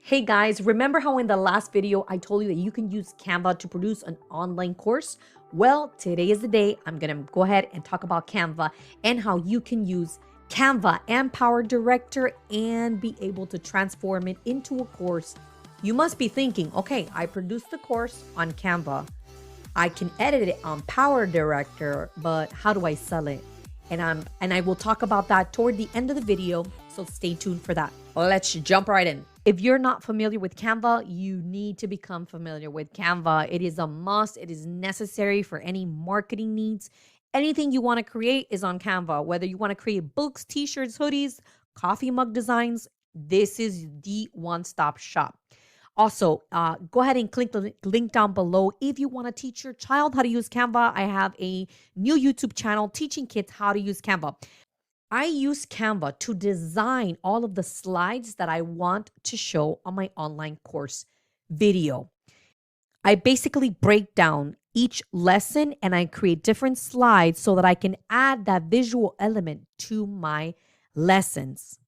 Hey guys, remember how in the last video I told you that you can use Canva to produce an online course? Well, today is the day I'm going to go ahead and talk about Canva and how you can use Canva and PowerDirector and be able to transform it into a course. You must be thinking, okay, I produced the course on Canva. I can edit it on PowerDirector, but how do I sell it? And I will talk about that toward the end of the video, so stay tuned for that. Let's jump right in. If you're not familiar with Canva, you need to become familiar with Canva. It is a must. It is necessary for any marketing needs. Anything you want to create is on Canva. Whether you want to create books, t-shirts, hoodies, coffee mug designs, this is the one-stop shop. Also, go ahead and click the link down below. If you want to teach your child how to use Canva, I have a new YouTube channel teaching kids how to use Canva. I use Canva to design all of the slides that I want to show on my online course video. I basically break down each lesson and I create different slides so that I can add that visual element to my lessons.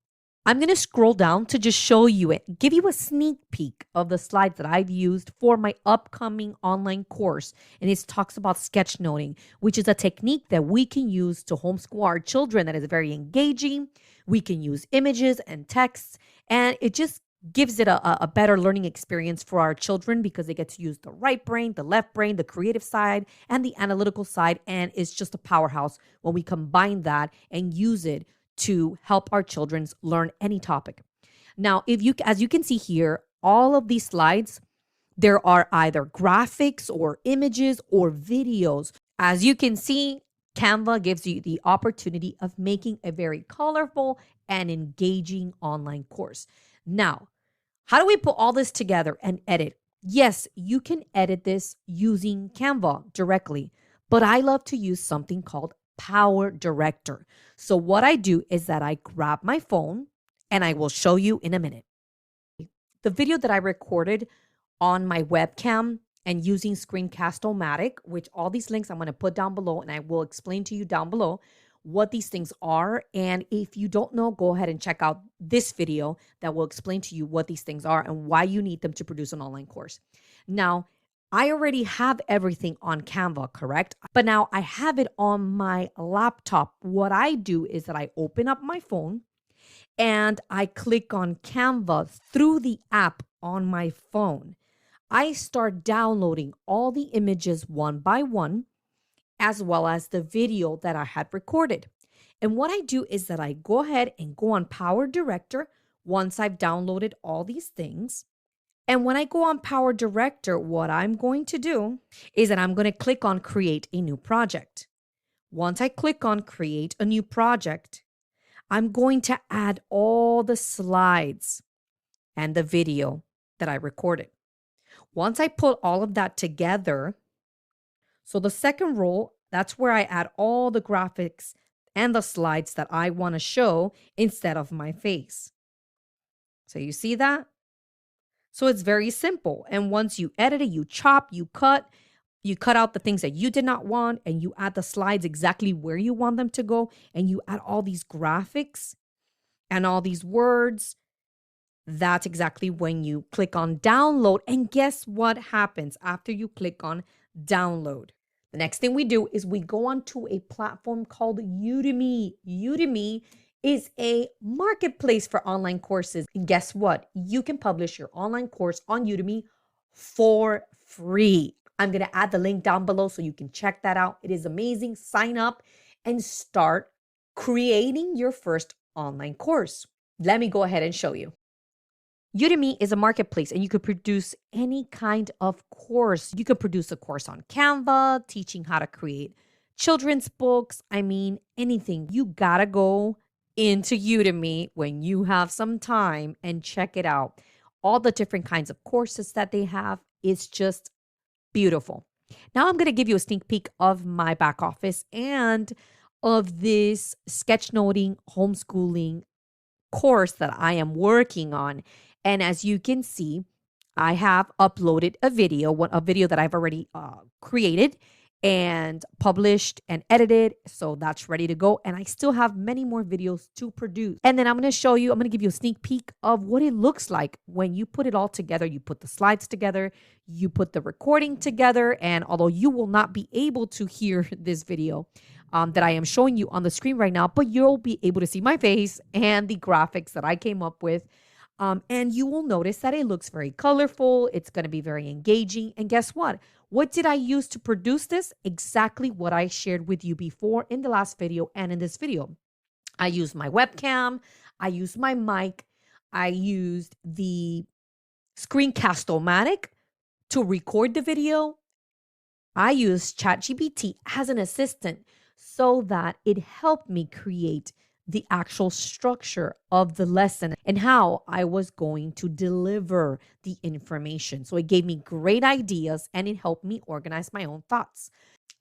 I'm going to scroll down to just show you it, give you a sneak peek of the slides that I've used for my upcoming online course. And it talks about sketchnoting, which is a technique that we can use to homeschool our children that is very engaging. We can use images and texts, and it just gives it a better learning experience for our children because they get to use the right brain, the left brain, the creative side, and the analytical side. And it's just a powerhouse when we combine that and use it to help our children learn any topic. Now, as you can see here, all of these slides, there are either graphics or images or videos. As you can see, Canva gives you the opportunity of making a very colorful and engaging online course. Now, how do we put all this together and edit? Yes, you can edit this using Canva directly, but I love to use something called PowerDirector. So what I do is that I grab my phone, and I will show you in a minute. The video that I recorded on my webcam and using Screencast-O-Matic, which all these links I'm going to put down below, and I will explain to you down below what these things are. And if you don't know, go ahead and check out this video that will explain to you what these things are and why you need them to produce an online course. Now, I already have everything on Canva, correct? But now I have it on my laptop. What I do is that I open up my phone and I click on Canva through the app on my phone. I start downloading all the images one by one, as well as the video that I had recorded. And what I do is that I go ahead and go on PowerDirector once I've downloaded all these things. And when I go on PowerDirector, what I'm going to do is that I'm going to click on Create a New Project. Once I click on Create a New Project, I'm going to add all the slides and the video that I recorded. Once I put all of that together, so the second row, that's where I add all the graphics and the slides that I want to show instead of my face. So you see that? So it's very simple. And once you edit it, you chop, you cut out the things that you did not want, and you add the slides exactly where you want them to go. And you add all these graphics and all these words. That's exactly when you click on download. And guess what happens after you click on download? The next thing we do is we go onto a platform called Udemy. Udemy is a marketplace for online courses. And guess what? You can publish your online course on Udemy for free. I'm going to add the link down below so you can check that out. It is amazing. Sign up and start creating your first online course. Let me go ahead and show you. Udemy is a marketplace and you could produce any kind of course. You could produce a course on Canva, teaching how to create children's books. I mean, anything. You gotta go into Udemy when you have some time and check it out. All the different kinds of courses that they have. It's just beautiful. Now I'm going to give you a sneak peek of my back office and of this sketchnoting homeschooling course that I am working on. And as you can see, I have uploaded a video that I've already created. and published and edited. So that's ready to go. And I still have many more videos to produce. And then I'm going to give you a sneak peek of what it looks like when you put it all together. You put the slides together, you put the recording together. And although you will not be able to hear this video that I am showing you on the screen right now, but you'll be able to see my face and the graphics that I came up with. And you will notice that it looks very colorful. It's going to be very engaging. And guess what? What did I use to produce this? Exactly what I shared with you before in the last video and in this video. I used my webcam. I used my mic. I used the Screencast-O-Matic to record the video. I used ChatGPT as an assistant so that it helped me create the actual structure of the lesson and how I was going to deliver the information. So it gave me great ideas and it helped me organize my own thoughts.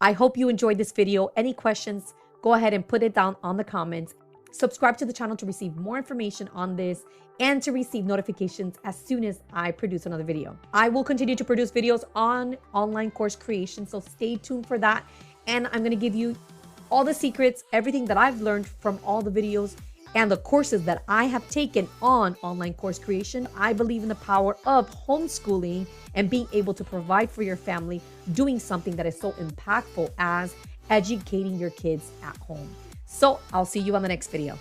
I hope you enjoyed this video. Any questions, go ahead and put it down on the comments. Subscribe to the channel to receive more information on this and to receive notifications as soon as I produce another video. I will continue to produce videos on online course creation, so stay tuned for that. And I'm going to give you all the secrets, everything that I've learned from all the videos and the courses that I have taken on online course creation. I believe in the power of homeschooling and being able to provide for your family, doing something that is so impactful as educating your kids at home. So I'll see you on the next video.